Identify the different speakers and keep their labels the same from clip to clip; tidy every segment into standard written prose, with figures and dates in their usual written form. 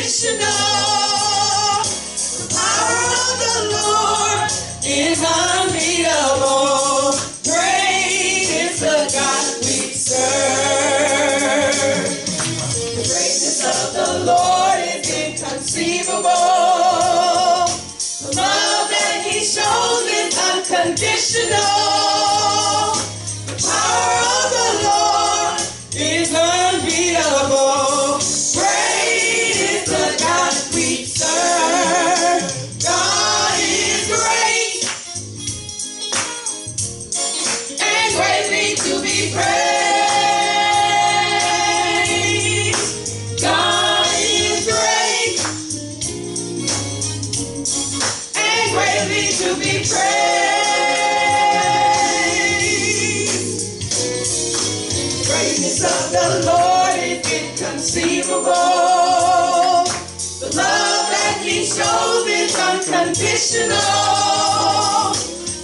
Speaker 1: The power of the Lord is unbeatable. Great is the God we serve. The greatness of the Lord is inconceivable. The love that He shows is unconditional. The power of the Lord is unbeatable. Great is the God we serve. God is great and greatly to be praised. God is great and greatly to be praised. The greatness of the Lord is inconceivable. The love that He shows is unconditional.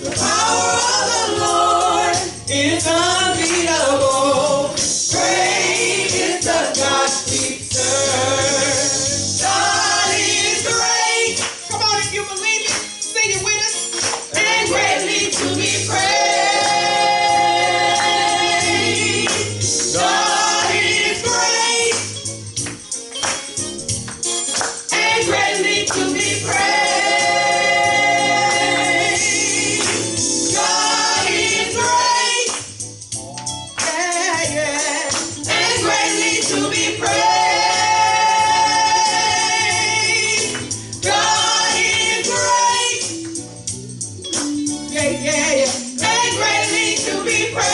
Speaker 1: The power of the Lord is unbeatable. Great is the God we serve. God is great. Come on, if you believe it, sing it with us. And greatly to be praised. God is great and greatly to be praised. God is great, yeah, yeah, and greatly to be praised. God is great, yeah, yeah, yeah, and greatly to be praised.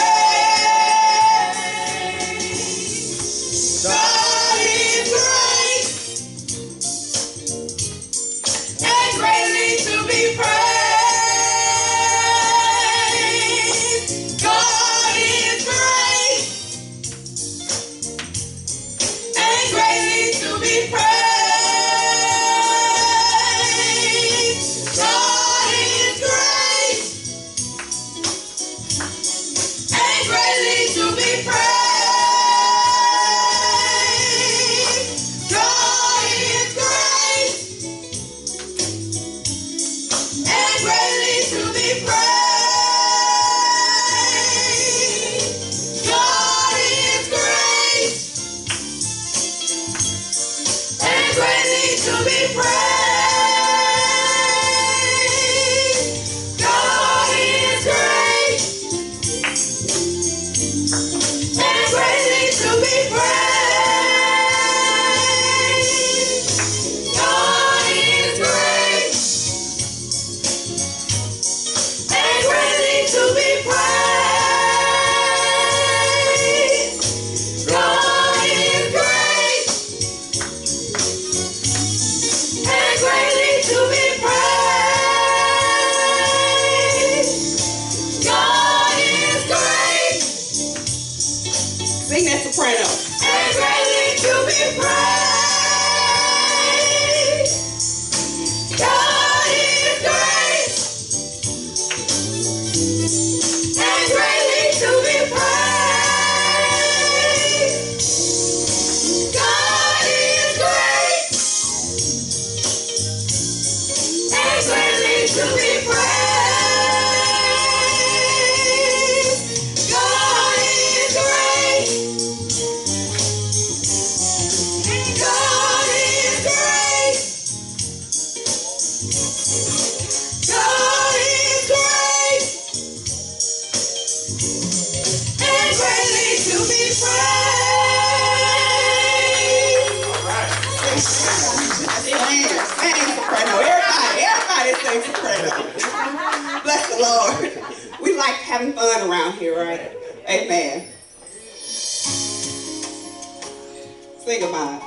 Speaker 1: God is great and greatly to be praised. God is great and greatly to be praised. God is great and greatly to be praised. God is great and greatly to be praised. God is great and greatly to be praised. God is great and greatly to be praised. God is great and greatly to be praised. God is great and greatly to be praised. God is great. Sing that soprano. And greatly to be praised. God is great and greatly to be praised. God is great and greatly to be praised. God is great. God is great. God is great and greatly to be praised. All right. Sing soprano. Everybody sing soprano. Bless the Lord. We like having fun around here, right? Amen. Sing about it.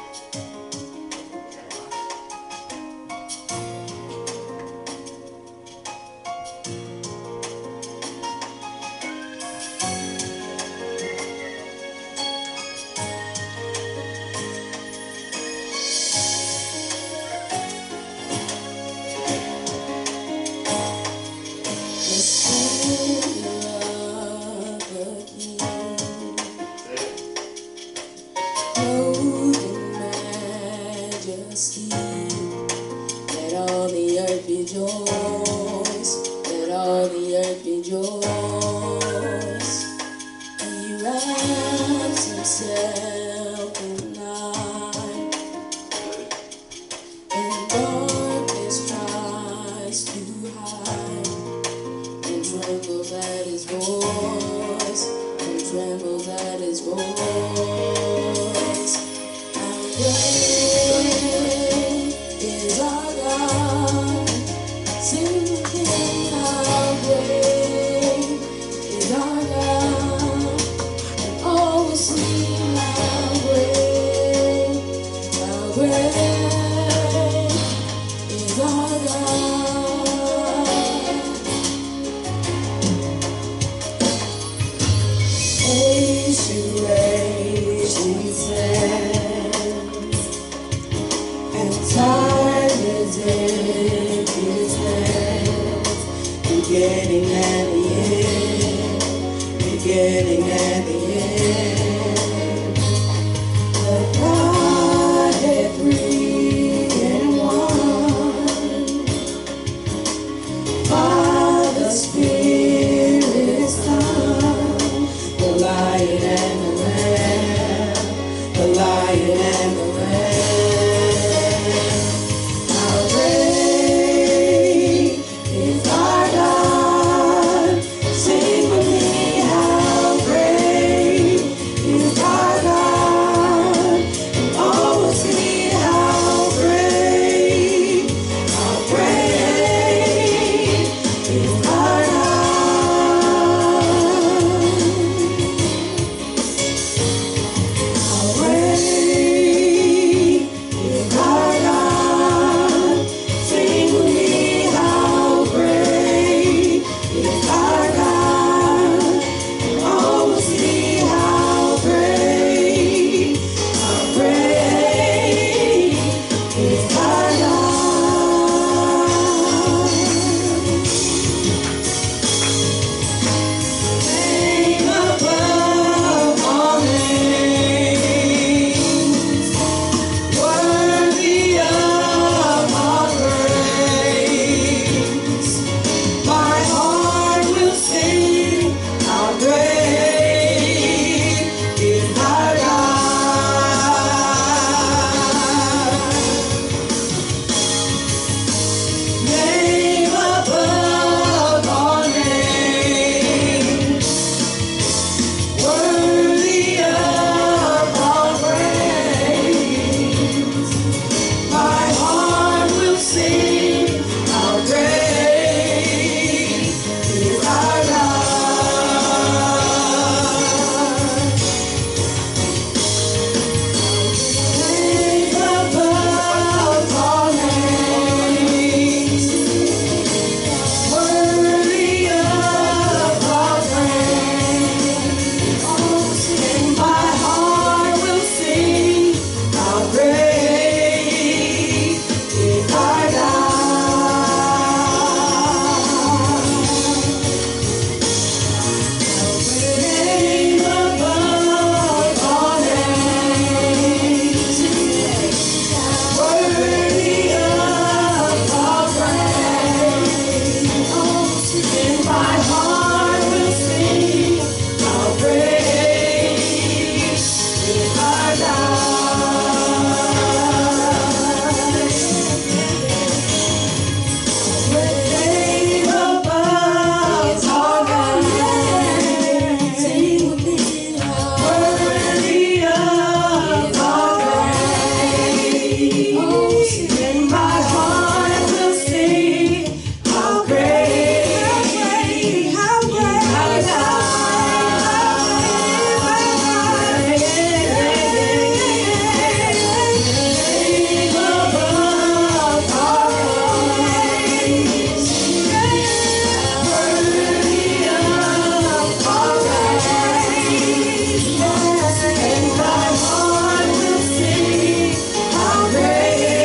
Speaker 1: King. Let all the earth rejoice. Let all the earth rejoice. He wraps himself in night, and darkness tries to hide, and trembles at his voice, and trembles at his voice. How great is our God? Sing with him, how great is our God? And all will see how great is our God. Age to age he stands, and time is in his hands. Beginning and the end, beginning and the end. The Godhead three in one, Father, Spirit, Son, the Lion and the Lamb, the Lion and the Lamb. How great is our God? Sing with me, how great is our God? And all will see how great is our How great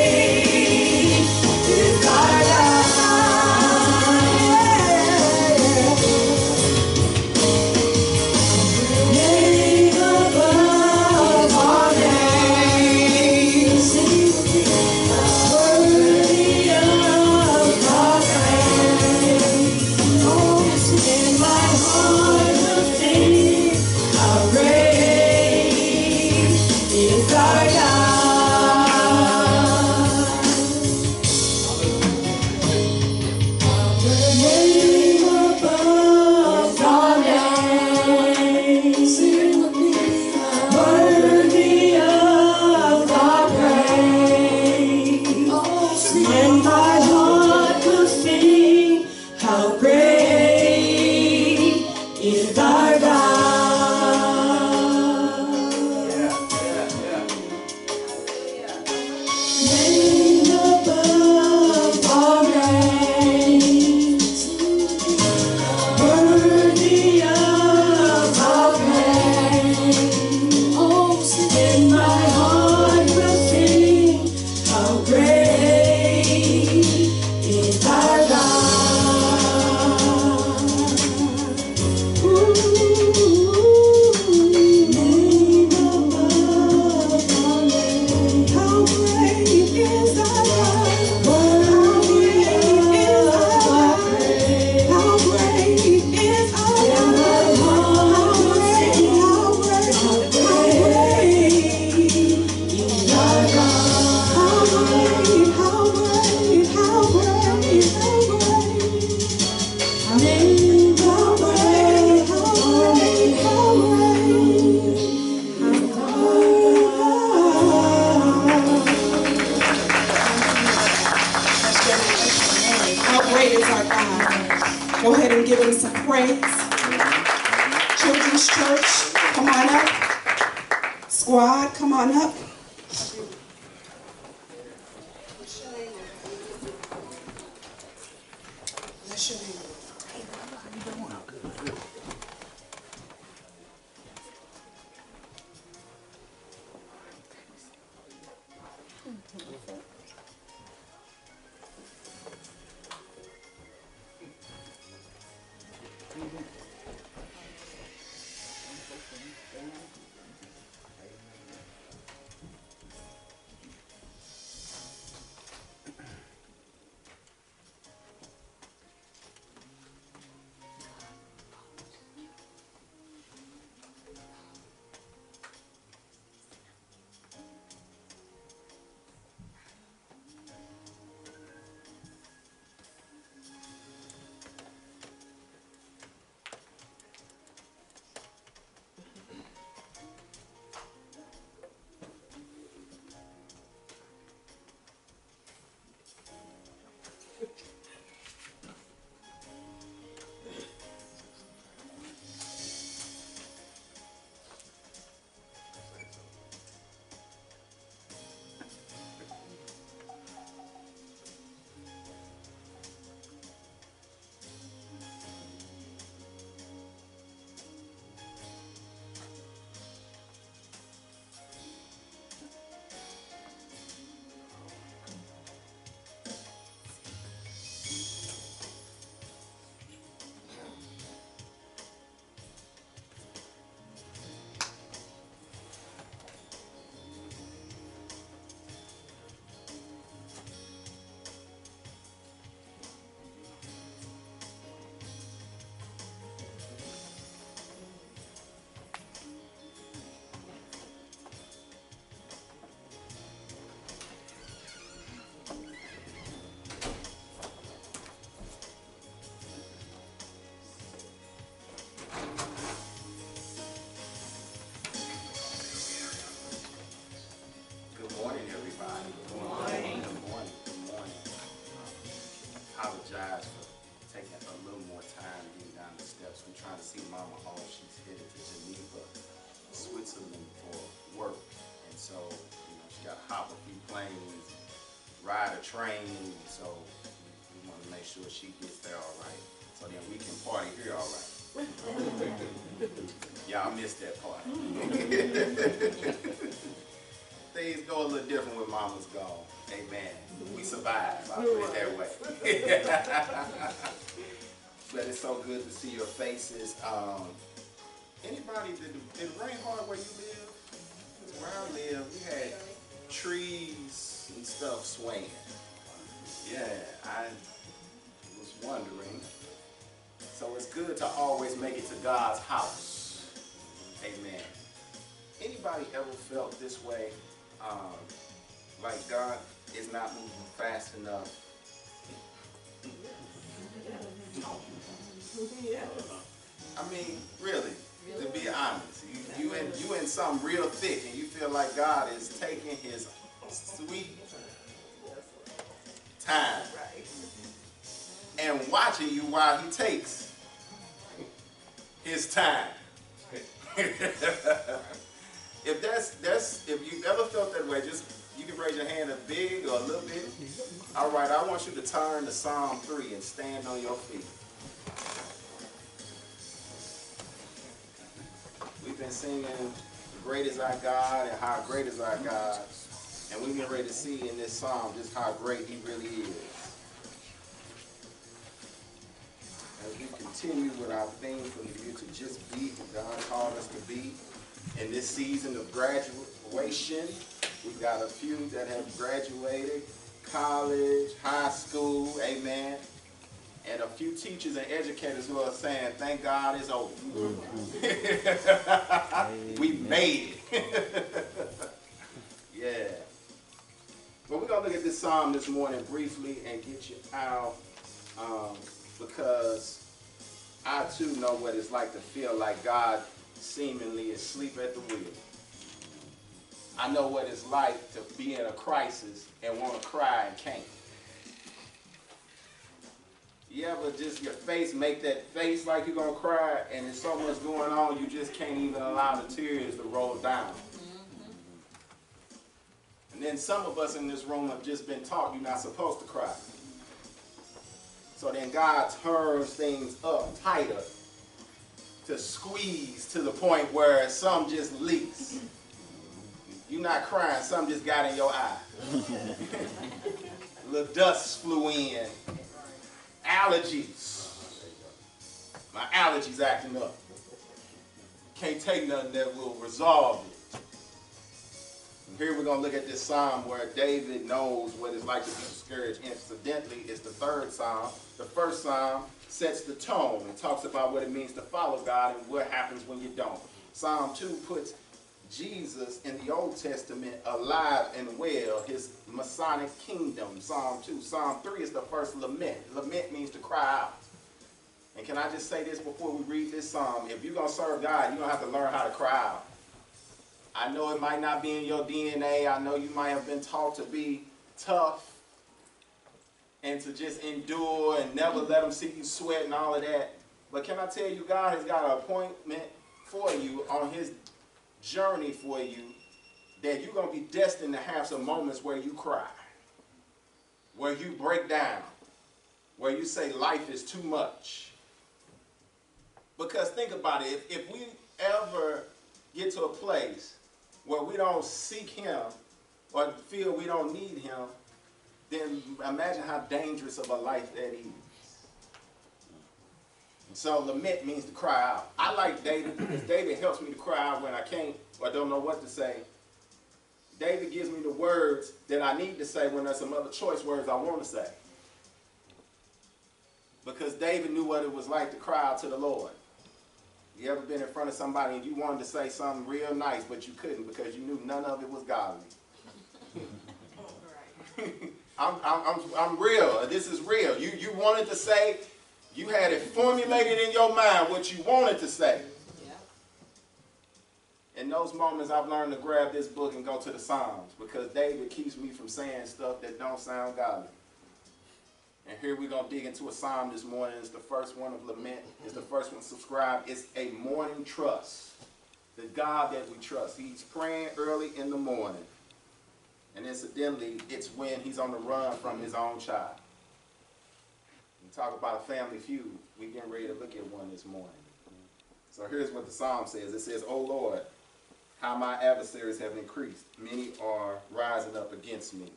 Speaker 1: is our God. Name above all names. How great is our God? How great is our God? How great is our God? How great is our God? How great is our God? Go ahead and give him some praise. Children's Church, come on up. Squad, come on up. Bless your name.
Speaker 2: Apologize for taking a little more time getting down the steps. We're trying to see Mama home. She's headed to Geneva, Switzerland for work. And so, she got to hop a few planes, ride a train. So we want to make sure she gets there all right. So then we can party here all right. Y'all missed that part. Things go a little different when Mama's gone. Amen. We survived. I'll put it that way. But it's so good to see your faces. Anybody, did it rain hard where you live? Where I live, we had trees and stuff swaying. Yeah, I was wondering. So it's good to always make it to God's house. Amen. Anybody ever felt this way? Like God is not moving fast enough? I mean, really, to be honest, you in something real thick and you feel like God is taking his sweet time and watching you while he takes his time. If you've ever felt that way, just you can raise your hand a big or a little bit. All right, I want you to turn to Psalm 3 and stand on your feet. We've been singing, great is our God and how great is our God. And we're getting ready to see in this psalm just how great he really is. As we continue with our theme for the year to just be who God called us to be in this season of graduation, we've got a few that have graduated, college, high school, amen, and a few teachers and educators who are saying, thank God it's over. We made it. Yeah. But we're going to look at this psalm this morning briefly and get you out because I too know what it's like to feel like God seemingly is asleep at the wheel. I know what it's like to be in a crisis and want to cry and can't. You ever just your face make that face like you're going to cry and there's so much going on you just can't even allow the tears to roll down. And then some of us in this room have just been taught you're not supposed to cry. So then God turns things up tighter to squeeze to the point where some just leaks. You're not crying, some just got in your eye. A little dust flew in. Allergies. My allergies acting up. Can't take nothing that will resolve it. And here we're going to look at this psalm where David knows what it's like to be discouraged. Incidentally, it's the third psalm. The first psalm sets the tone and talks about what it means to follow God and what happens when you don't. Psalm 2 puts Jesus in the Old Testament alive and well, his Messianic kingdom, Psalm 2. Psalm 3 is the first lament. Lament means to cry out. And can I just say this before we read this psalm? If you're going to serve God, you're going to have to learn how to cry out. I know it might not be in your DNA. I know you might have been taught to be tough and to just endure and never let them see you sweat and all of that. But can I tell you, God has got an appointment for you on his journey for you that you're going to be destined to have some moments where you cry, where you break down, where you say life is too much. Because think about it, if we ever get to a place where we don't seek him or feel we don't need him, then imagine how dangerous of a life that is. So lament means to cry out. I like David because David helps me to cry out when I can't or don't know what to say. David gives me the words that I need to say when there's some other choice words I want to say. Because David knew what it was like to cry out to the Lord. You ever been in front of somebody and you wanted to say something real nice, but you couldn't because you knew none of it was godly? I'm real. This is real. You wanted to say, you had it formulated in your mind what you wanted to say. In those moments, I've learned to grab this book and go to the Psalms because David keeps me from saying stuff that don't sound godly. And here we're going to dig into a psalm this morning. It's the first one of lament. It's the first one subscribed. It's a morning trust. The God that we trust. He's praying early in the morning. And incidentally, it's when he's on the run from his own child. We talk about a family feud. We're getting ready to look at one this morning. So here's what the psalm says. It says, O Lord, how my adversaries have increased. Many are rising up against me.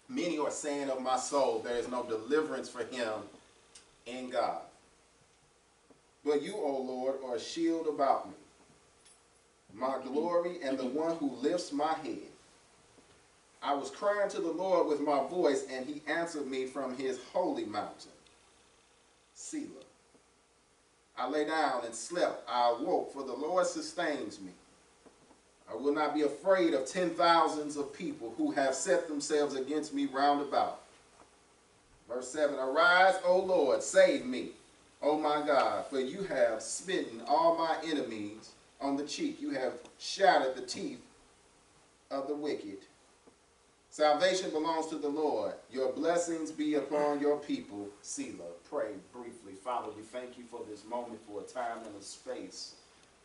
Speaker 2: Many are saying of my soul, there is no deliverance for him in God. But you, O Lord, are a shield about me, my glory and the one who lifts my head. I was crying to the Lord with my voice, and he answered me from his holy mountain. Selah. I lay down and slept. I awoke, for the Lord sustains me. I will not be afraid of 10,000s of people who have set themselves against me round about. Verse 7, arise, O Lord, save me, O my God, for you have smitten all my enemies on the cheek. You have shattered the teeth of the wicked. Salvation belongs to the Lord. Your blessings be upon your people. Selah. Pray briefly. Father, we thank you for this moment, for a time and a space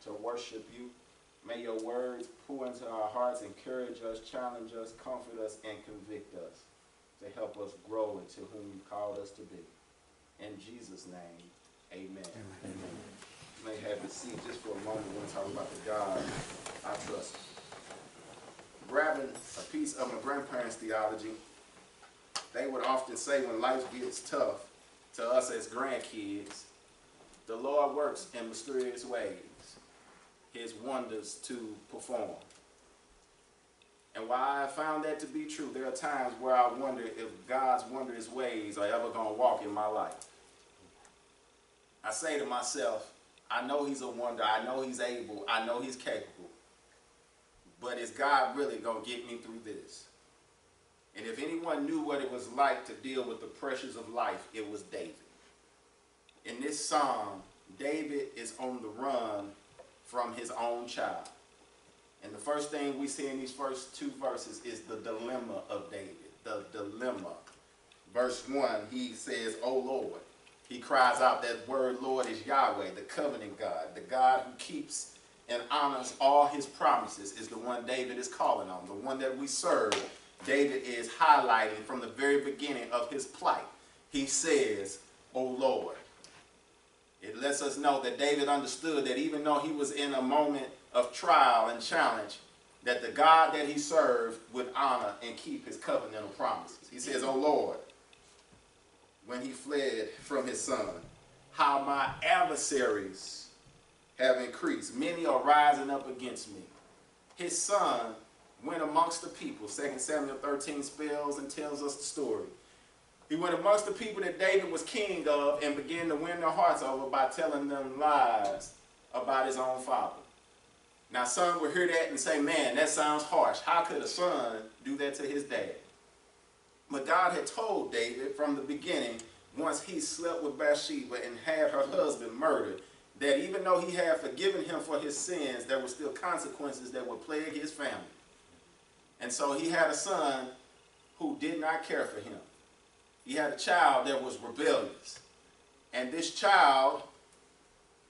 Speaker 2: to worship you. May your words pour into our hearts, encourage us, challenge us, comfort us, and convict us to help us grow into whom you called us to be. In Jesus' name, amen. Amen. You may have a seat just for a moment. We're going to talk about the God I trust. grabbing a piece of my grandparents' theology, they would often say when life gets tough to us as grandkids, the Lord works in mysterious ways, his wonders to perform. And while I found that to be true, there are times where I wonder if God's wondrous ways are ever going to walk in my life. I say to myself, I know he's a wonder, I know he's able, I know he's capable, but is God really going to get me through this? And if anyone knew what it was like to deal with the pressures of life, it was David. In this psalm, David is on the run from his own child. And the first thing we see in these first two verses is the dilemma of David. The dilemma. Verse 1, he says, "O Lord." He cries out. That word Lord is Yahweh, the covenant God. The God who keeps and honors all his promises is the one David is calling on. The one that we serve, David is highlighting from the very beginning of his plight. He says, "O Lord." It lets us know that David understood that even though he was in a moment of trial and challenge, that the God that he served would honor and keep his covenantal promises. He says, "O Lord," when he fled from his son, "how my adversaries have increased. Many are rising up against me." His son went amongst the people. 2 Samuel 13 spells and tells us the story. He went amongst the people that David was king of and began to win their hearts over by telling them lies about his own father. Now, son will hear that and say, "Man, that sounds harsh. How could a son do that to his dad?" But God had told David from the beginning, once he slept with Bathsheba and had her husband murdered, that even though he had forgiven him for his sins, there were still consequences that would plague his family. And so he had a son who did not care for him. He had a child that was rebellious. And this child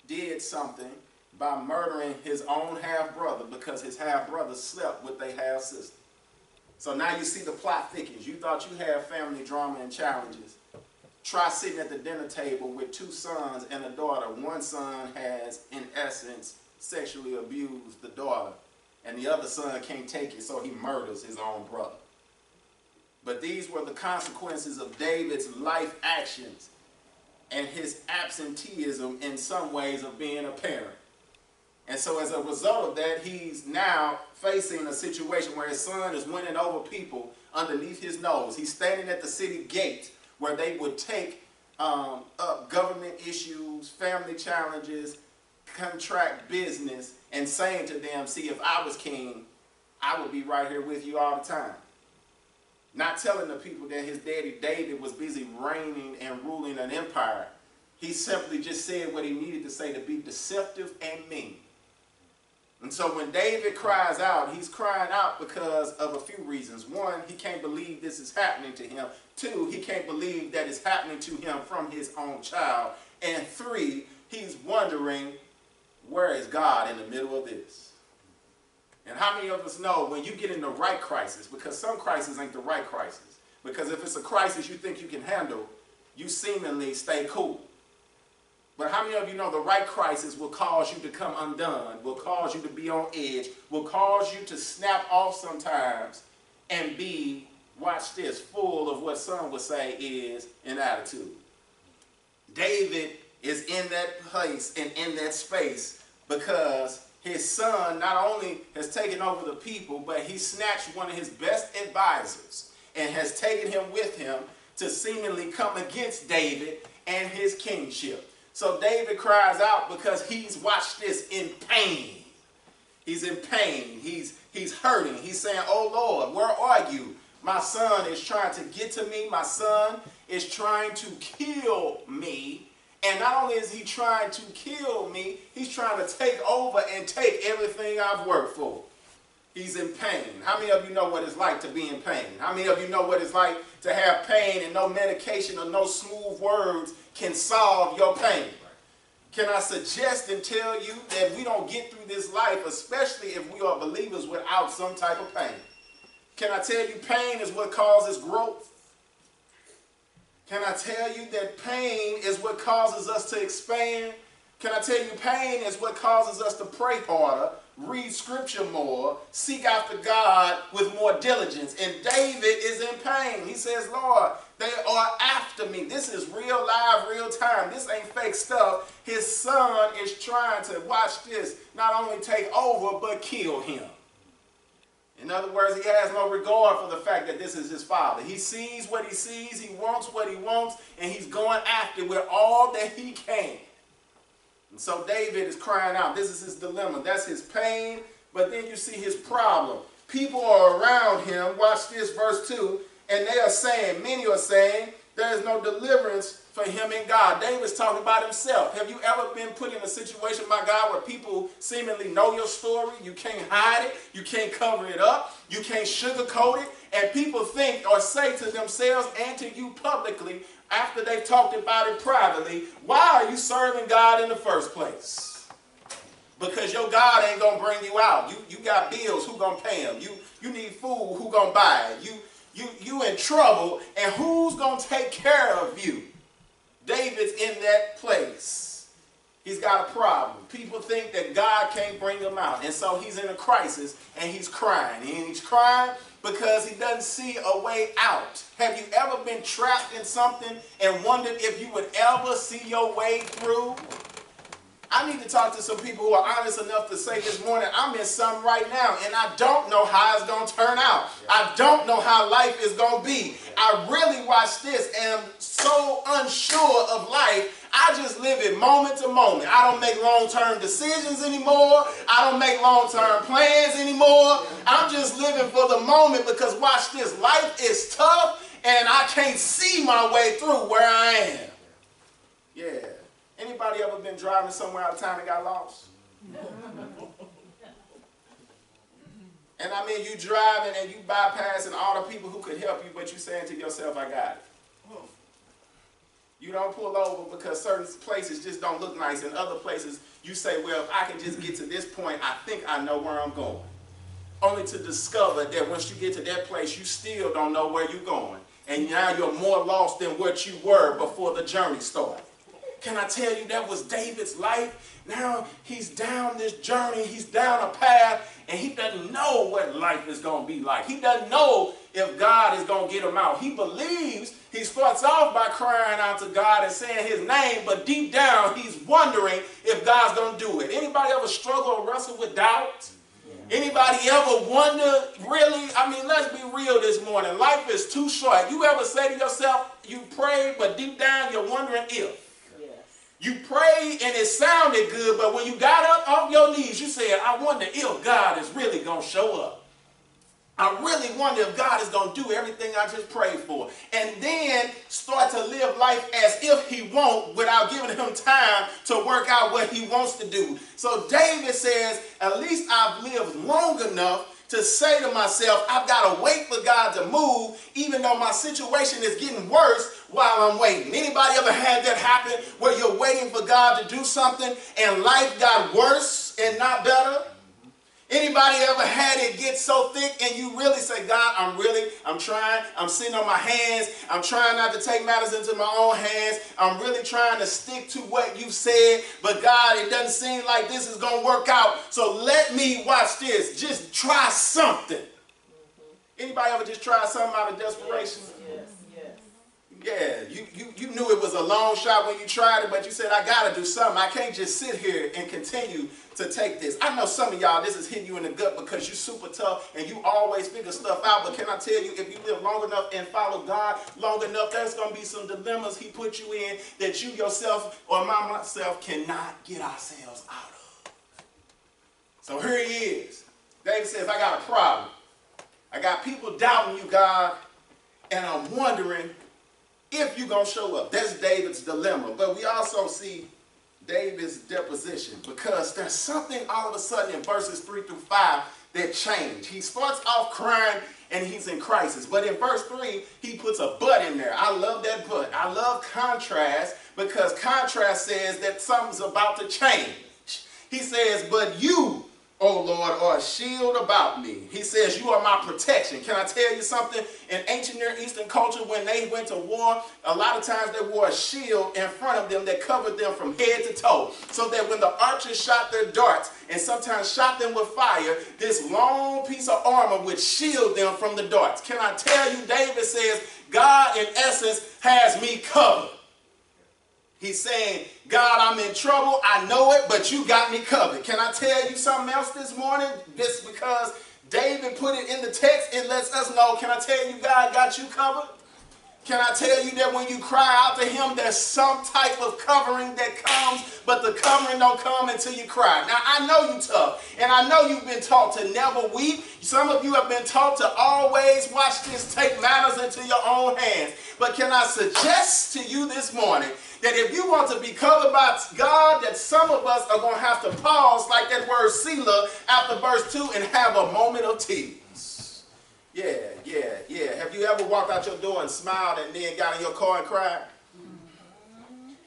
Speaker 2: did something by murdering his own half-brother because his half-brother slept with their half-sister. So now you see the plot thickens. You thought you had family drama and challenges. Try sitting at the dinner table with two sons and a daughter. One son has, in essence, sexually abused the daughter, and the other son can't take it, so he murders his own brother. But these were the consequences of David's life actions and his absenteeism in some ways of being a parent. And so as a result of that, he's now facing a situation where his son is winning over people underneath his nose. He's standing at the city gate where they would take up government issues, family challenges, contract business, and saying to them, "See, if I was king, I would be right here with you all the time." Not telling the people that his daddy David was busy reigning and ruling an empire. He simply just said what he needed to say to be deceptive and mean. And so when David cries out, he's crying out because of a few reasons. One, he can't believe this is happening to him. Two, he can't believe that it's happening to him from his own child. And three, he's wondering, where is God in the middle of this? And how many of us know when you get in the right crisis, because some crisis ain't the right crisis, because if it's a crisis you think you can handle, you seemingly stay cool. But how many of you know the right crisis will cause you to come undone, will cause you to be on edge, will cause you to snap off sometimes and be, watch this, full of what some would say is an attitude. David is in that place and in that space because his son not only has taken over the people, but he snatched one of his best advisors and has taken him with him to seemingly come against David and his kingship. So David cries out because he's, watched this, in pain. He's in pain. He's hurting. He's saying, "Oh Lord, where are you? My son is trying to get to me. My son is trying to kill me. And not only is he trying to kill me, he's trying to take over and take everything I've worked for." He's in pain. How many of you know what it's like to be in pain? How many of you know what it's like to have pain and no medication or no smooth words can solve your pain? Can I suggest and tell you that we don't get through this life, especially if we are believers, without some type of pain? Can I tell you pain is what causes growth? Can I tell you that pain is what causes us to expand? Can I tell you pain is what causes us to pray harder, read scripture more, seek after God with more diligence. And David is in pain. He says, Lord, they are after me. This is real live, real time. This ain't fake stuff. His son is trying to, watch this, not only take over, but kill him. In other words, he has no regard for the fact that this is his father. He sees what he sees, he wants what he wants, and he's going after it with all that he can. And so David is crying out. This is his dilemma. That's his pain, but then you see his problem. People are around him. Watch this, verse 2. And they are saying, many are saying, there is no deliverance for him in God. David's talking about himself. Have you ever been put in a situation, my God, where people seemingly know your story? You can't hide it. You can't cover it up. You can't sugarcoat it. And people think or say to themselves and to you publicly, after they've talked about it privately, why are you serving God in the first place? Because your God ain't going to bring you out. You got bills, who going to pay them? You need food, who going to buy it? You in trouble, and who's going to take care of you? David's in that place. He's got a problem. People think that God can't bring him out. And so he's in a crisis, and he's crying. And he's crying because he doesn't see a way out. Have you ever been trapped in something and wondered if you would ever see your way through? I need to talk to some people who are honest enough to say this morning, I'm in something right now, and I don't know how it's going to turn out. I don't know how life is going to be. I really, watch this, am so unsure of life. I just live it moment to moment. I don't make long-term decisions anymore. I don't make long-term plans anymore. I'm just living for the moment because, watch this, life is tough, and I can't see my way through where I am. Yeah. Anybody ever been driving somewhere out of town and got lost? And I mean, you driving and you bypassing all the people who could help you, but you saying to yourself, I got it. You don't pull over because certain places just don't look nice, and other places you say, well, if I can just get to this point, I think I know where I'm going. Only to discover that once you get to that place, you still don't know where you're going. And now you're more lost than what you were before the journey started. Can I tell you that was David's life? Now he's down this journey, he's down a path, and he doesn't know what life is going to be like. He doesn't know if God is going to get him out. He believes, he starts off by crying out to God and saying his name, but deep down he's wondering if God's going to do it. Anybody ever struggle or wrestle with doubt? Anybody ever wonder, really? I mean, let's be real this morning. Life is too short. You ever say to yourself, you prayed, but deep down you're wondering if? You prayed and it sounded good, but when you got up off your knees, you said, I wonder if God is really going to show up. I really wonder if God is going to do everything I just prayed for. And then start to live life as if he won't, without giving him time to work out what he wants to do. So David says, at least I've lived long enough to say to myself, I've got to wait for God to move, even though my situation is getting worse while I'm waiting. Anybody ever had that happen where you're waiting for God to do something and life got worse and not better? Anybody ever had it get so thick and you really say, God, I'm trying, I'm sitting on my hands, I'm trying not to take matters into my own hands, I'm really trying to stick to what you said, but God, it doesn't seem like this is going to work out, so let me, watch this, just try something. Anybody ever just try something out of desperation? Yes. Yeah, you knew it was a long shot when you tried it, but you said, I got to do something. I can't just sit here and continue to take this. I know some of y'all, this is hitting you in the gut because you're super tough and you always figure stuff out, but can I tell you, if you live long enough and follow God long enough, there's going to be some dilemmas he put you in that you yourself or myself cannot get ourselves out of. So here he is. David says, I got a problem. I got people doubting you, God, and I'm wondering if you're going to show up. That's David's dilemma. But we also see David's deposition, because there's something all of a sudden in verses 3 through 5 that change. He starts off crying and he's in crisis. But in verse 3, he puts a but in there. I love that but. I love contrast, because contrast says that something's about to change. He says, but you O Lord, are a shield about me. He says, you are my protection. Can I tell you something? In ancient Near Eastern culture, when they went to war, a lot of times they wore a shield in front of them that covered them from head to toe, so that when the archers shot their darts and sometimes shot them with fire, this long piece of armor would shield them from the darts. Can I tell you, David says, God in essence has me covered. He's saying, God, I'm in trouble. I know it, but you got me covered. Can I tell you something else this morning? Just because David put it in the text, it lets us know. Can I tell you, God got you covered? Can I tell you that when you cry out to him, there's some type of covering that comes, but the covering don't come until you cry. Now, I know you tough, and I know you've been taught to never weep. Some of you have been taught to always, watch this, take matters into your own hands. But can I suggest to you this morning that if you want to be covered by God, that some of us are going to have to pause like that word Selah after verse 2 and have a moment of tears. Yeah. Have you ever walked out your door and smiled and then got in your car and cried?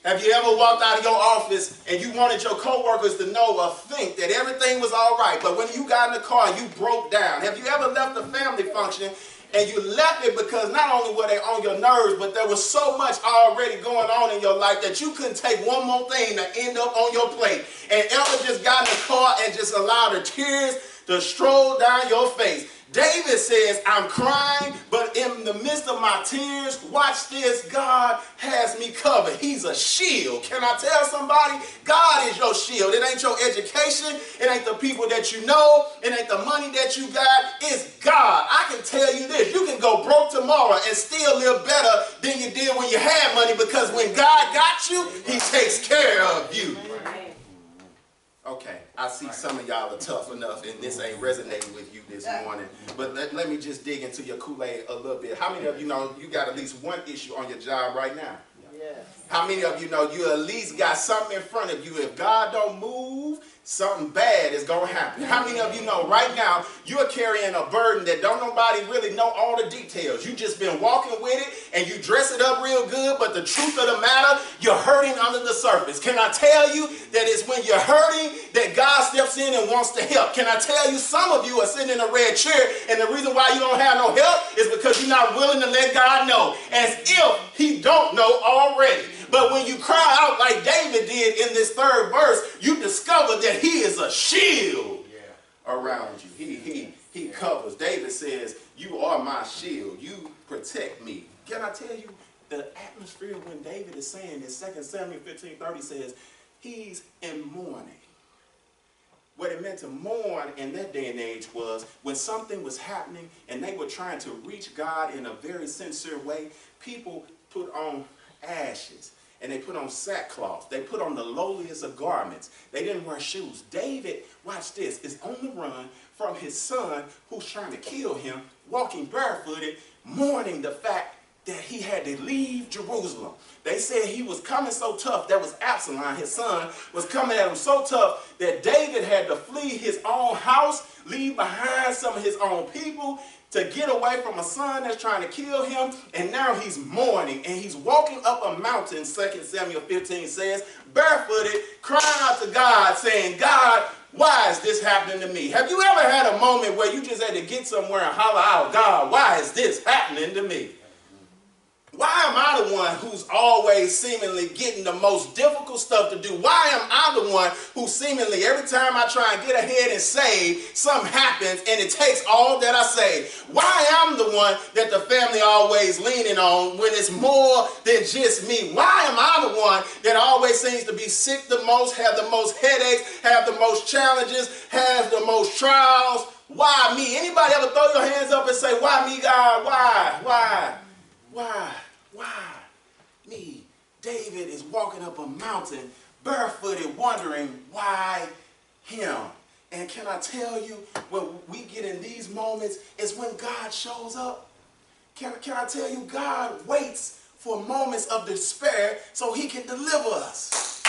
Speaker 2: Have you ever walked out of your office and you wanted your coworkers to know or think that everything was all right, but when you got in the car, you broke down? Have you ever left a family function and you left it because not only were they on your nerves, but there was so much already going on in your life that you couldn't take one more thing to end up on your plate, and ever just got in the car and just allowed the tears to stroll down your face? David says, I'm crying, but in the midst of my tears, watch this, God has me covered. He's a shield. Can I tell somebody? God is your shield. It ain't your education. It ain't the people that you know. It ain't the money that you got. It's God. I can tell you this. You can go broke tomorrow and still live better than you did when you had money, because when God got you, he takes care of you. Okay, I see some of y'all are tough enough and this ain't resonating with you this morning. But let me just dig into your Kool-Aid a little bit. How many of you know you got at least one issue on your job right now? Yes. How many of you know you at least got something in front of you? If God don't move, something bad is going to happen. How many of you know right now you're carrying a burden that don't nobody really know all the details? You just been walking with it and you dress it up real good, but the truth of the matter, you're hurting under the surface. Can I tell you that it's when you're hurting that God steps in and wants to help? Can I tell you some of you are sitting in a red chair and the reason why you don't have no help is because you're not willing to let God know, as if he don't know already. But when you cry out like David did in this third verse, you discover that he is a shield around you. He covers. David says, you are my shield. You protect me. Can I tell you the atmosphere when David is saying this? 2 Samuel 15:30 says, he's in mourning. What it meant to mourn in that day and age was when something was happening and they were trying to reach God in a very sincere way, people put on ashes. And they put on sackcloth. They put on the lowliest of garments. They didn't wear shoes. David, watch this, is on the run from his son who's trying to kill him, walking barefooted, mourning the fact that he had to leave Jerusalem. They said he was coming so tough. That was Absalom, his son, was coming at him so tough that David had to flee his own house, leave behind some of his own people, to get away from a son that's trying to kill him, and now he's mourning, and he's walking up a mountain, 2 Samuel 15 says, barefooted, crying out to God, saying, God, why is this happening to me? Have you ever had a moment where you just had to get somewhere and holler out, God, why is this happening to me? Why am I the one who's always seemingly getting the most difficult stuff to do? Why am I the one who seemingly every time I try and get ahead and save, something happens and it takes all that I say? Why am I the one that the family always leaning on when it's more than just me? Why am I the one that always seems to be sick the most, have the most headaches, have the most challenges, has the most trials? Why me? Anybody ever throw your hands up and say, why me, God? Why? Me? David is walking up a mountain, barefooted, wondering why him. And can I tell you, when we get in these moments, is when God shows up. Can I tell you, God waits for moments of despair so he can deliver us.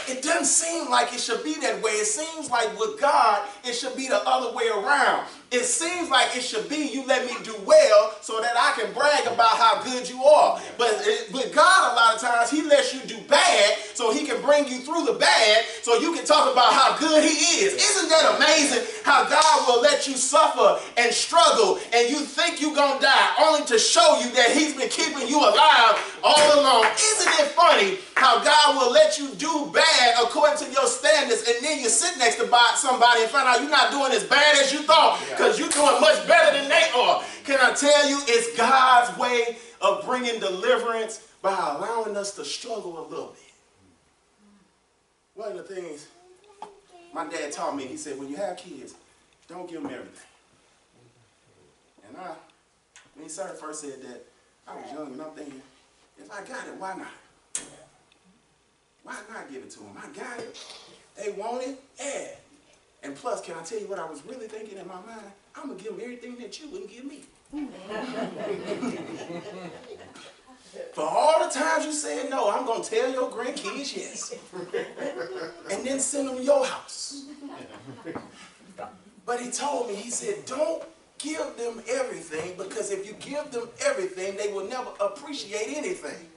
Speaker 2: It doesn't seem like it should be that way. It seems like with God, it should be the other way around. It seems like it should be you let me do well so that I can brag about how good you are. But with God, a lot of times, he lets you do bad so he can bring you through the bad so you can talk about how good he is. Isn't that amazing how God will let you suffer and struggle and you think you're going to die only to show you that he's been keeping you alive all along? Isn't it funny how God will let you do bad according to your standards, and then you sit next to somebody and find out you're not doing as bad as you thought because you're doing much better than they are? Can I tell you, it's God's way of bringing deliverance by allowing us to struggle a little bit. One of the things my dad taught me, he said, when you have kids, don't give them everything. And when he first said that, I was young and I'm thinking, if I got it, why not? Why not give it to them? I got it. They want it. Yeah. And plus, can I tell you what I was really thinking in my mind? I'm going to give them everything that you wouldn't give me. For all the times you said no, I'm going to tell your grandkids yes. And then send them to your house. But he told me, he said, don't give them everything, because if you give them everything, they will never appreciate anything.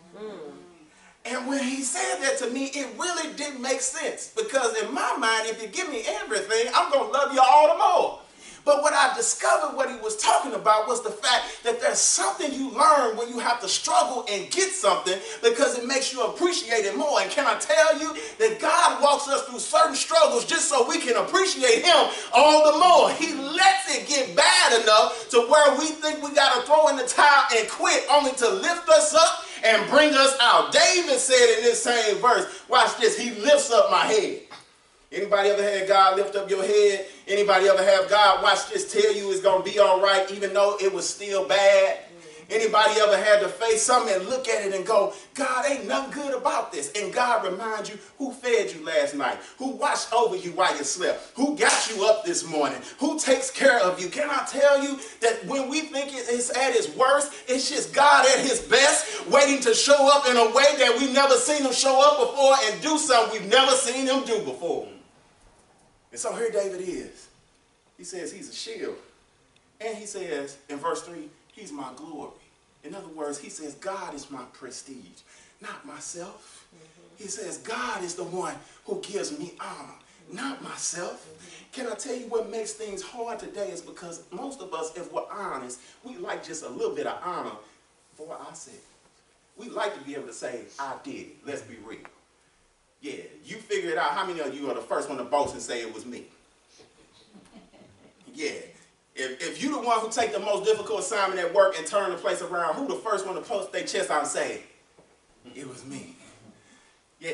Speaker 2: And when he said that to me, it really didn't make sense. Because in my mind, if you give me everything, I'm going to love you all the more. But what I discovered what he was talking about was the fact that there's something you learn when you have to struggle and get something, because it makes you appreciate it more. And can I tell you that God walks us through certain struggles just so we can appreciate him all the more. He lets it get bad enough to where we think we got to throw in the towel and quit, only to lift us up and bring us out. David said in this same verse, watch this, he lifts up my head. Anybody ever had God lift up your head? Anybody ever have God, watch this, tell you it's going to be all right even though it was still bad? Anybody ever had to face something and look at it and go, God, ain't nothing good about this? And God reminds you who fed you last night, who watched over you while you slept, who got you up this morning, who takes care of you. Can I tell you that when we think it's at its worst, it's just God at his best, waiting to show up in a way that we've never seen him show up before and do something we've never seen him do before. And so here David is. He says he's a shield. And he says in verse 3, he's my glory. In other words, he says God is my prestige, not myself. He says God is the one who gives me honor, not myself. Can I tell you what makes things hard today is because most of us, if we're honest, we like just a little bit of honor for ourselves. We like to be able to say, I did it. Let's be real. Yeah, you figure it out. How many of you are the first one to boast and say it was me? Yeah. If you the one who take the most difficult assignment at work and turn the place around, who the first one to post their chest out and say, it was me? Yeah.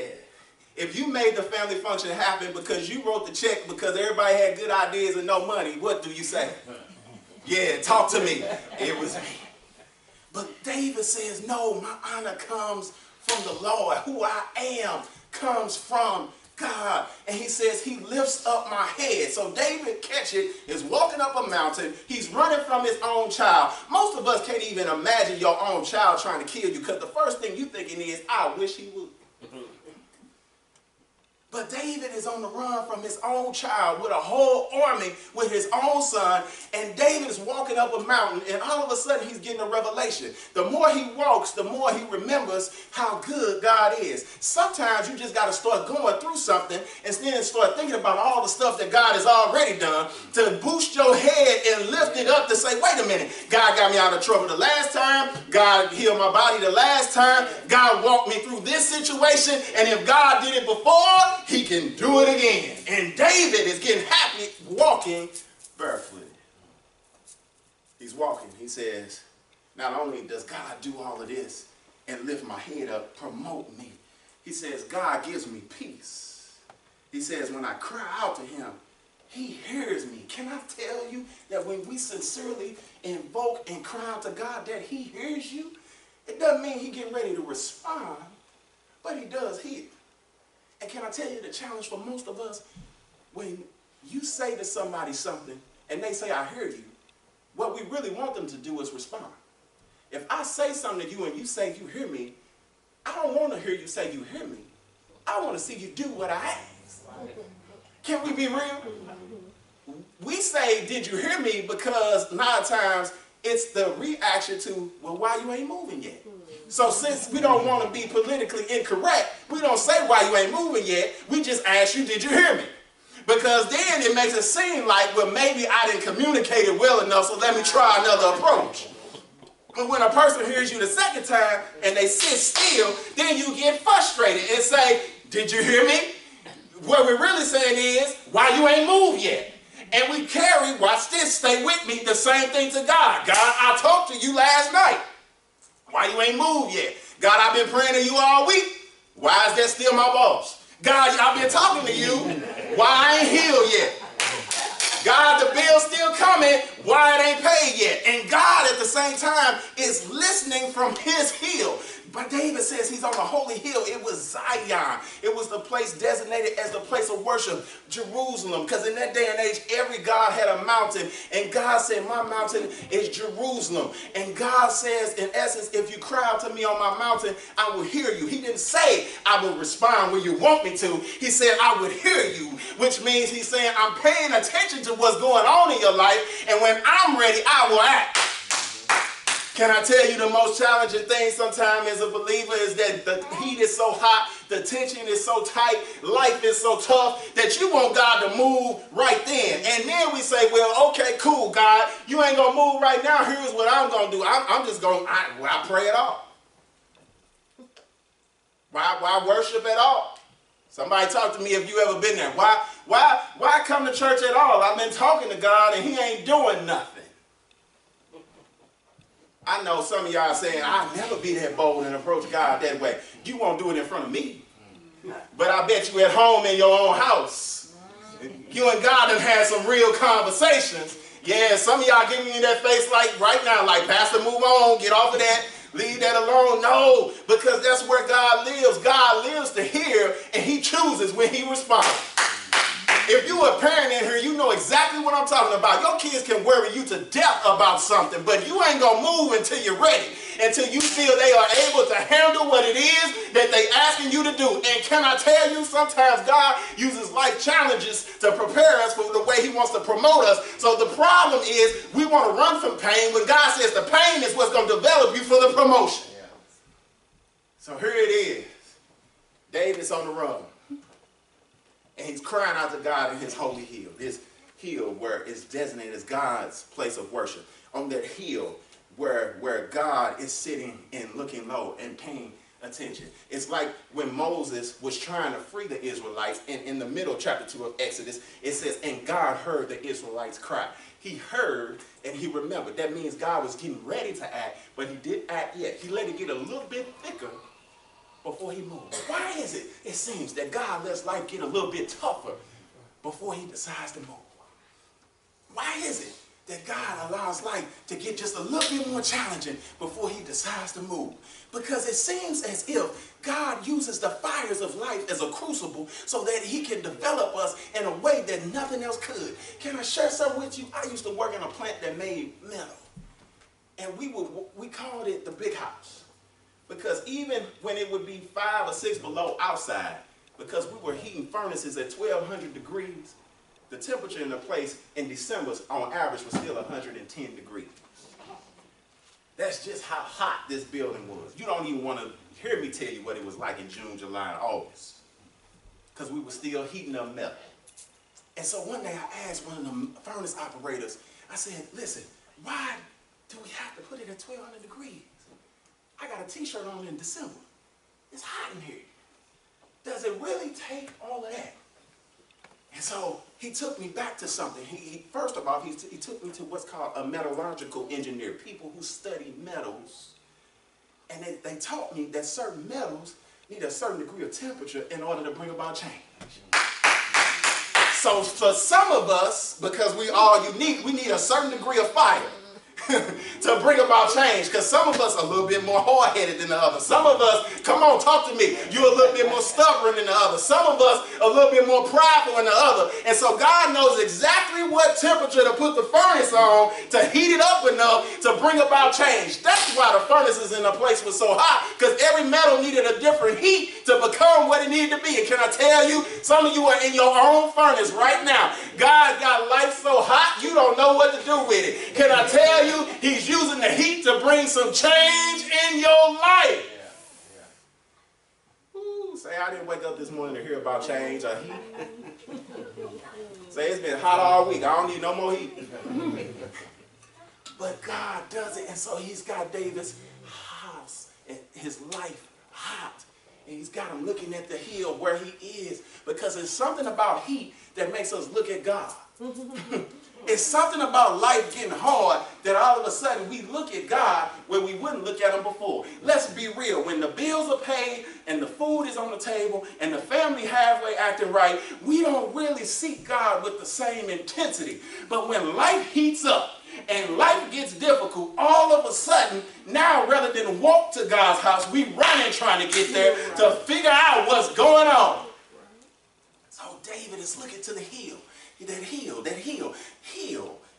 Speaker 2: If you made the family function happen because you wrote the check because everybody had good ideas and no money, what do you say? Yeah, talk to me. It was me. But David says, no, my honor comes from the Lord. Who I am comes from God. And he says he lifts up my head. So David, catch it, is walking up a mountain. He's running from his own child. Most of us can't even imagine your own child trying to kill you, because the first thing you're thinking is, I wish he would. But David is on the run from his own child with a whole army with his own son. And David is walking up a mountain, and all of a sudden he's getting a revelation. The more he walks, the more he remembers how good God is. Sometimes you just got to start going through something and then start thinking about all the stuff that God has already done to boost your head and lift it up to say, wait a minute, God got me out of trouble the last time. God healed my body the last time. God walked me through this situation. And if God did it before, he can do it again. And David is getting happy walking barefooted. He's walking. He says, not only does God do all of this and lift my head up, promote me, he says, God gives me peace. He says, when I cry out to him, he hears me. Can I tell you that when we sincerely invoke and cry out to God, that he hears you? It doesn't mean he getting ready to respond, but he does hear. And can I tell you the challenge for most of us, when you say to somebody something and they say, I hear you, what we really want them to do is respond. If I say something to you and you say you hear me, I don't want to hear you say you hear me. I want to see you do what I ask. Can we be real? We say, did you hear me? Because 9 times It's the reaction to, well, why you ain't moving yet? So since we don't want to be politically incorrect, we don't say why you ain't moving yet. We just ask you, did you hear me? Because then it makes it seem like, well, maybe I didn't communicate it well enough, so let me try another approach. But when a person hears you the second time and they sit still, then you get frustrated and say, did you hear me? What we're really saying is, why you ain't moved yet? And we carry, watch this, stay with me, the same thing to God. God, I talked to you last night. Why you ain't moved yet? God, I've been praying to you all week. Why is that still my boss? God, I've been talking to you. Why I ain't healed yet? God, the bill's still coming. Why it ain't paid yet? And God, at the same time, is listening from his hill. But David says he's on the holy hill. It was Zion. It was the place designated as the place of worship, Jerusalem. Because in that day and age, every God had a mountain. And God said, my mountain is Jerusalem. And God says, in essence, if you cry out to me on my mountain, I will hear you. He didn't say, I will respond when you want me to. He said, I would hear you. Which means he's saying, I'm paying attention to what's going on in your life. And when I'm ready, I will act. Can I tell you the most challenging thing sometimes as a believer is that the heat is so hot, the tension is so tight, life is so tough that you want God to move right then. And then we say, well, okay, cool, God, you ain't going to move right now. Here's what I'm going to do. I'm just going to, I pray at all. Why worship at all? Somebody talk to me if you ever been there. Why come to church at all? I've been talking to God and he ain't doing nothing. I know some of y'all saying, I'll never be that bold and approach God that way. You won't do it in front of me. But I bet you at home in your own house, you and God have had some real conversations. Yeah, some of y'all giving me that face like right now, like, Pastor, move on, get off of that, leave that alone. No, because that's where God lives. God lives to hear, and he chooses when he responds. If you're a parent in here, you know exactly what I'm talking about. Your kids can worry you to death about something, but you ain't going to move until you're ready, until you feel they are able to handle what it is that they're asking you to do. And can I tell you, sometimes God uses life challenges to prepare us for the way he wants to promote us. So the problem is we want to run from pain when God says the pain is what's going to develop you for the promotion. Yeah. So here it is. David's on the run. And he's crying out to God in his holy hill, this hill where it's designated as God's place of worship. On that hill where God is sitting and looking low and paying attention. It's like when Moses was trying to free the Israelites, and in the middle of chapter 2 of Exodus, it says, and God heard the Israelites cry. He heard and he remembered. That means God was getting ready to act, but he didn't act yet. He let it get a little bit thicker before he moved. Why is it? It seems that God lets life get a little bit tougher before he decides to move. Why is it that God allows life to get just a little bit more challenging before he decides to move? Because it seems as if God uses the fires of life as a crucible so that he can develop us in a way that nothing else could. Can I share something with you? I used to work in a plant that made metal. And we called it the big house. Because even when it would be 5 or 6 below outside, because we were heating furnaces at 1,200 degrees, the temperature in the place in December on average was still 110 degrees. That's just how hot this building was. You don't even want to hear me tell you what it was like in June, July, and August. Because we were still heating up metal. And so one day I asked one of the furnace operators, I said, listen, why do we have to put it at 1,200 degrees? I got a t-shirt on in December. It's hot in here. Does it really take all of that? And so he took me back to something. First of all, he took me to what's called a metallurgical engineer, people who study metals. And they taught me that certain metals need a certain degree of temperature in order to bring about change. So for some of us, because we all unique, we need a certain degree of fire to bring about change, because some of us are a little bit more hard-headed than the others. Some of us, come on, talk to me, you're a little bit more stubborn than the others. Some of us a little bit more prideful than the other. And so God knows exactly what temperature to put the furnace on to heat it up enough to bring about change. That's why the furnaces in the place was so hot, because every metal needed a different heat to become what it needed to be. And can I tell you, some of you are in your own furnace right now. God got life so hot you don't know what to do with it. Can I tell you, He's using the heat to bring some change in your life. Ooh, say I didn't wake up this morning to hear about change or heat. Say it's been hot all week. I don't need no more heat. But God does it, and so he's got David's house and his life hot. And he's got him looking at the hill where he is, because there's something about heat that makes us look at God. It's something about life getting hard that all of a sudden we look at God where we wouldn't look at him before. Let's be real. When the bills are paid and the food is on the table and the family halfway acting right, we don't really seek God with the same intensity. But when life heats up and life gets difficult, all of a sudden, now rather than walk to God's house, we running trying to get there to figure out what's going on. So David is looking to the hill. That hill.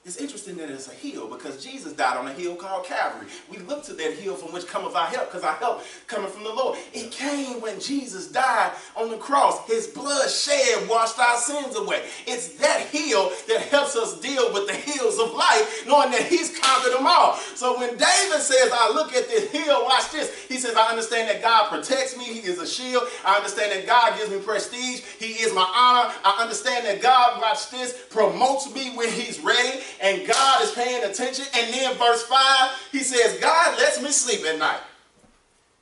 Speaker 2: It's interesting that it's a hill because Jesus died on a hill called Calvary. We look to that hill from which cometh our help, because our help coming from the Lord. It came when Jesus died on the cross. His blood shed washed our sins away. It's that hill that helps us deal with the hills of life, knowing that he's conquered them all. So when David says, I look at this hill, watch this. He says, I understand that God protects me. He is a shield. I understand that God gives me prestige. He is my honor. I understand that God, watch this, promotes me when he's ready. And God is paying attention. And then verse 5, he says, God lets me sleep at night.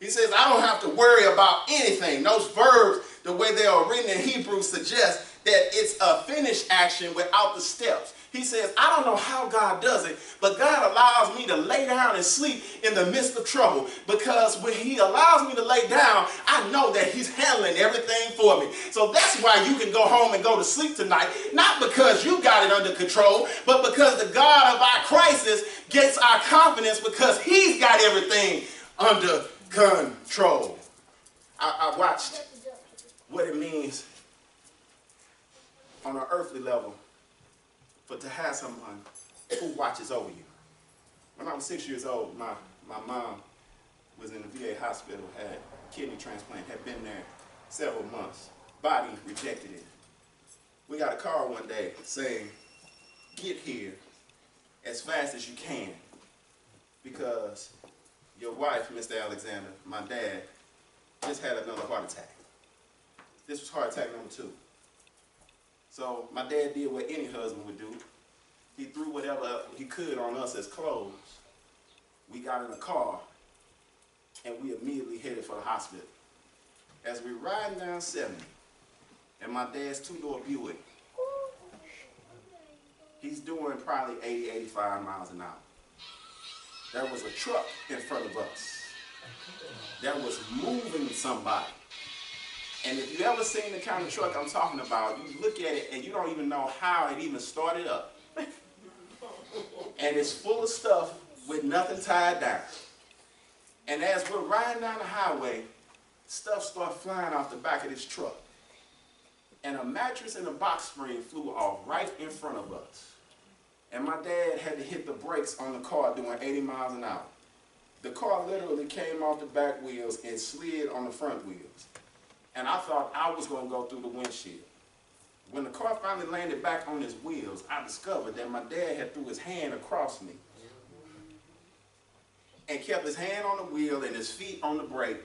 Speaker 2: He says, I don't have to worry about anything. Those verbs, the way they are written in Hebrew, suggest that it's a finished action without the steps. He says, I don't know how God does it, but God allows me to lay down and sleep in the midst of trouble, because when he allows me to lay down, I know that he's handling everything for me. So that's why you can go home and go to sleep tonight, not because you got it under control, but because the God of our crisis gets our confidence, because he's got everything under control. I watched what it means on an earthly level but to have someone who watches over you. When I was 6 years old, my mom was in the VA hospital, had kidney transplant, had been there several months. Body rejected it. We got a call one day saying, get here as fast as you can, because your wife, Mr. Alexander, my dad, just had another heart attack. This was heart attack number 2. So my dad did what any husband would do. He threw whatever he could on us as clothes. We got in a car, and we immediately headed for the hospital. As we were riding down 70, and my dad's 2-door Buick, he's doing probably 80, 85 miles an hour. There was a truck in front of us that was moving somebody. And if you ever seen the kind of truck I'm talking about, you look at it and you don't even know how it even started up. And it's full of stuff with nothing tied down. And as we're riding down the highway, stuff started flying off the back of this truck. And a mattress and a box spring flew off right in front of us. And my dad had to hit the brakes on the car doing 80 miles an hour. The car literally came off the back wheels and slid on the front wheels. And I thought I was going to go through the windshield. When the car finally landed back on its wheels, I discovered that my dad had threw his hand across me and kept his hand on the wheel and his feet on the brake,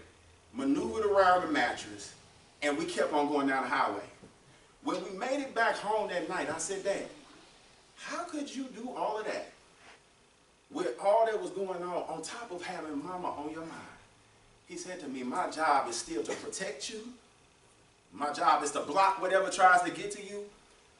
Speaker 2: maneuvered around the mattress, and we kept on going down the highway. When we made it back home that night, I said, Dad, how could you do all of that with all that was going on top of having mama on your mind? He said to me, my job is still to protect you. My job is to block whatever tries to get to you.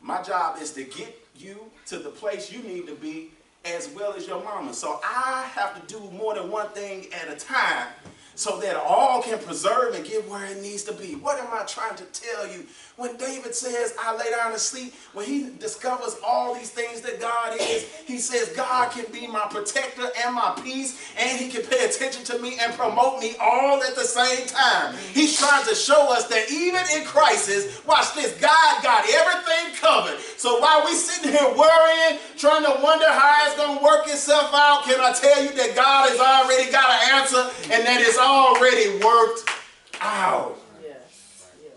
Speaker 2: My job is to get you to the place you need to be, as well as your mama. So I have to do more than one thing at a time so that all can preserve and get where it needs to be. What am I trying to tell you? When David says, I lay down to sleep, when he discovers all these things that God is, he says, God can be my protector and my peace, and he can pay attention to me and promote me all at the same time. He's trying to show us that even in crisis, watch this, God got everything covered. So while we sitting here worrying, trying to wonder how it's going to work itself out, can I tell you that God has already got an answer, and that it's already worked out.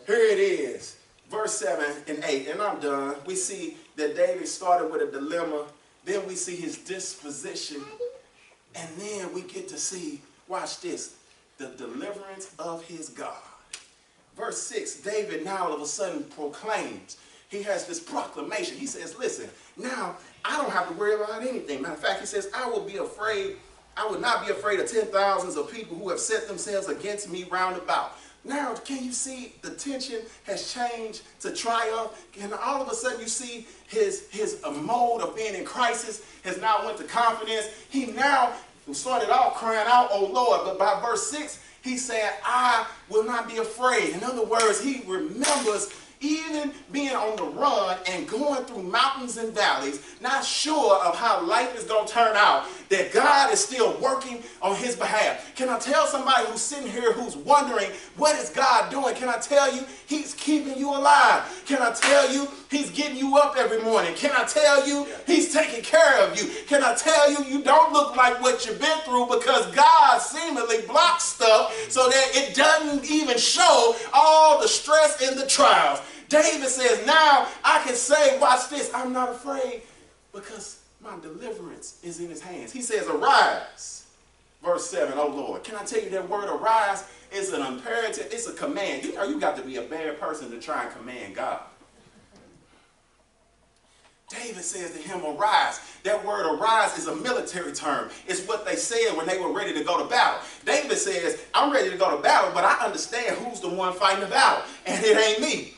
Speaker 2: Here it is. Verse 7 and 8, and I'm done. We see that David started with a dilemma. Then we see his disposition And then we get to see, watch this, the deliverance of his God. Verse 6, David now all of a sudden proclaims, he has this proclamation. He says, listen, now I don't have to worry about anything. Matter of fact, he says, I would not be afraid of 10,000s of people who have set themselves against me round about. Now, can you see the tension has changed to triumph? And all of a sudden you see his mode of being in crisis has now went to confidence. He now started off crying out, oh Lord, but by verse 6, he said, I will not be afraid. In other words, he remembers even being on the run and going through mountains and valleys, not sure of how life is going to turn out, that God is still working on his behalf. Can I tell somebody who's sitting here who's wondering, what is God doing? Can I tell you, he's keeping you alive? Can I tell you, he's getting you up every morning? Can I tell you, he's taking care of you? Can I tell you, you don't look like what you've been through because God seemingly blocks stuff so that it doesn't even show all the stress and the trials. David says, now I can say, watch this, I'm not afraid because my deliverance is in his hands. He says, arise. Verse 7, oh Lord. Can I tell you that word arise is an imperative, it's a command. You know you got to be a bad person to try and command God. David says to him, arise. That word arise is a military term. It's what they said when they were ready to go to battle. David says, I'm ready to go to battle, but I understand who's the one fighting the battle, and it ain't me.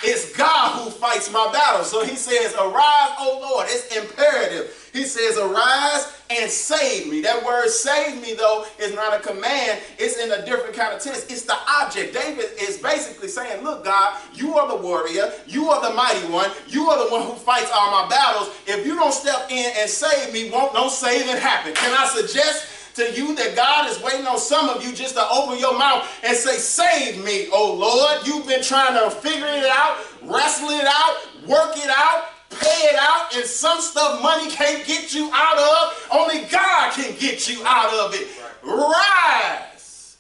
Speaker 2: It's God who fights my battle. So he says, arise, O Lord. It's imperative. He says, arise and save me. That word save me, though, is not a command. It's in a different kind of tense. It's the object. David is basically saying, look, God, you are the warrior. You are the mighty one. You are the one who fights all my battles. If you don't step in and save me, won't no saving happen. Can I suggest to you that God is waiting on some of you just to open your mouth and say, save me, oh Lord. You've been trying to figure it out, wrestle it out, work it out, pay it out, and some stuff money can't get you out of. Only God can get you out of it. Rise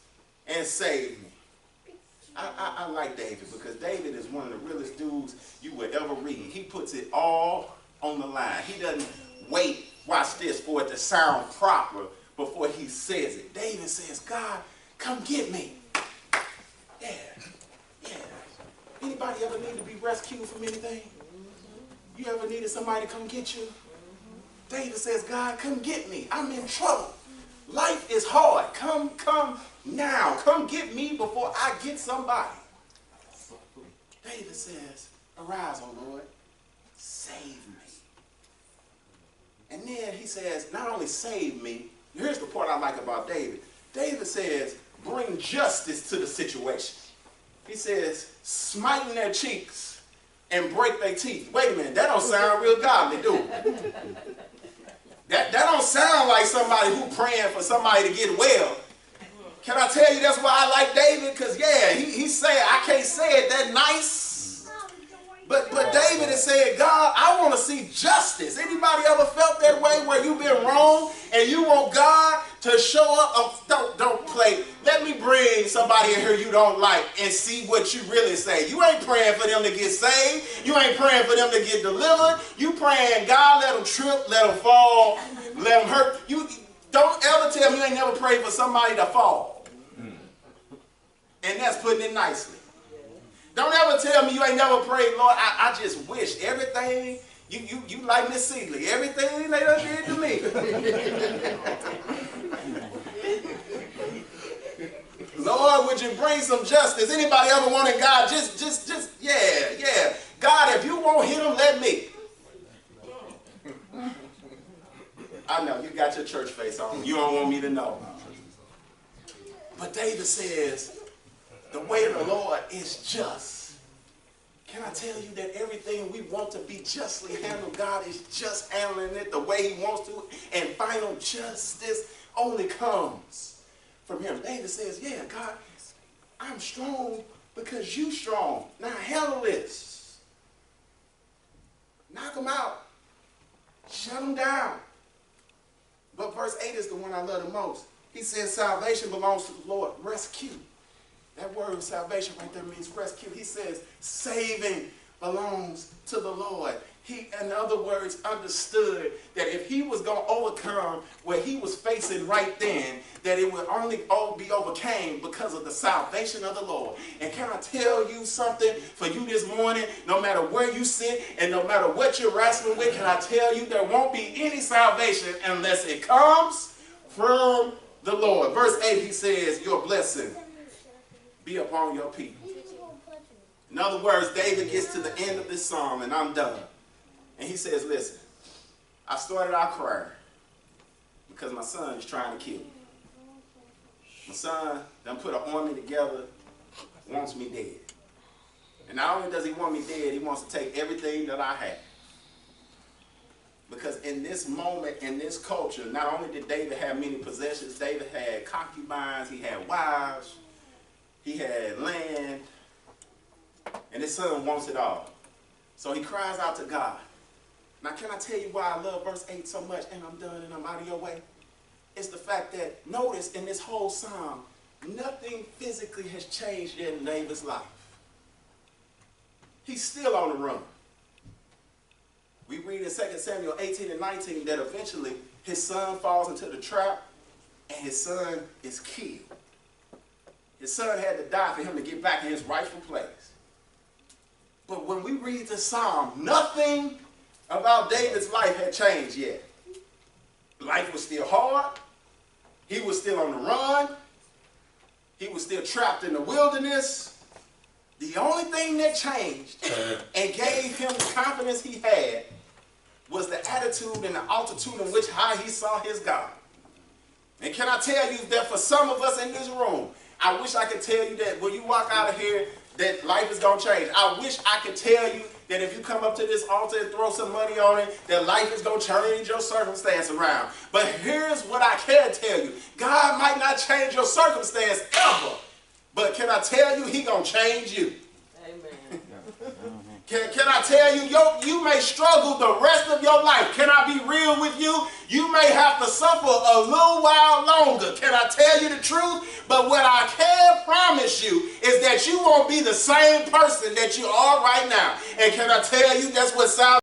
Speaker 2: and save me. I like David because David is one of the realest dudes you would ever read. He puts it all on the line. He doesn't wait, watch this, for it to sound proper before he says it. David says, God, come get me. Yeah. Anybody ever need to be rescued from anything? You ever needed somebody to come get you? David says, God, come get me. I'm in trouble. Life is hard. Come now. Come get me before I get somebody. David says, arise, O Lord. Save me. And then he says, not only save me, here's the part I like about David. David says, bring justice to the situation. He says, smiting their cheeks and break their teeth. Wait a minute, that don't sound real godly, do it? That don't sound like somebody who praying for somebody to get well. Can I tell you that's why I like David? Because, yeah, he said, I can't say it that nice. But David is saying, God, I want to see justice. Anybody ever felt that way where you've been wrong and you want God to show up? Don't play. Let me bring somebody in here you don't like and see what you really say. You ain't praying for them to get saved. You ain't praying for them to get delivered. You praying, God, let them trip, let them fall, let them hurt. You don't ever tell me you ain't never prayed for somebody to fall. And that's putting it nicely. Don't ever tell me you ain't never prayed, Lord, I just wish everything, you like Miss Seeley, everything they done did to me. Lord, would you bring some justice? Anybody ever wanted God, yeah. God, if you won't hit them, let me. I know, you got your church face on. You don't want me to know. But David says, the way of the Lord is just. Can I tell you that everything we want to be justly handled, God is just handling it the way he wants to, and final justice only comes from him. David says, yeah, God, I'm strong because you strong. Now handle this. Knock them out. Shut them down. But verse 8 is the one I love the most. He says salvation belongs to the Lord. Rescue. That word salvation right there means rescue. He says saving belongs to the Lord. He, in other words, understood that if he was going to overcome what he was facing right then, that it would only be overcame because of the salvation of the Lord. And can I tell you something for you this morning? No matter where you sit and no matter what you're wrestling with, can I tell you there won't be any salvation unless it comes from the Lord. Verse 8, he says, your blessing be upon your people. In other words, David gets to the end of this psalm, and I'm done. And he says, listen, I started out crying because my son is trying to kill me. My son done put an army together, wants me dead. And not only does he want me dead, he wants to take everything that I have. Because in this moment, in this culture, not only did David have many possessions, David had concubines, he had wives, he had land, and his son wants it all. So he cries out to God. Now, can I tell you why I love verse 8 so much, and I'm done and I'm out of your way? It's the fact that, notice in this whole psalm, nothing physically has changed in David's life. He's still on the run. We read in 2 Samuel 18 and 19 that eventually his son falls into the trap and his son is killed. His son had to die for him to get back in his rightful place. But when we read the psalm, nothing about David's life had changed yet. Life was still hard. He was still on the run. He was still trapped in the wilderness. The only thing that changed and gave him the confidence he had was the attitude and the altitude in which how he saw his God. And can I tell you that for some of us in this room, I wish I could tell you that when you walk out of here, that life is going to change. I wish I could tell you that if you come up to this altar and throw some money on it, that life is going to change your circumstance around. But here's what I can tell you. God might not change your circumstance ever, but can I tell you, he going to change you. Amen. Can I tell you, you may struggle the rest of your life. Can I be real with you? You may have to suffer a little while longer. Can I tell you the truth? But what I can promise you is that you won't be the same person that you are right now. And can I tell you, that's what salvation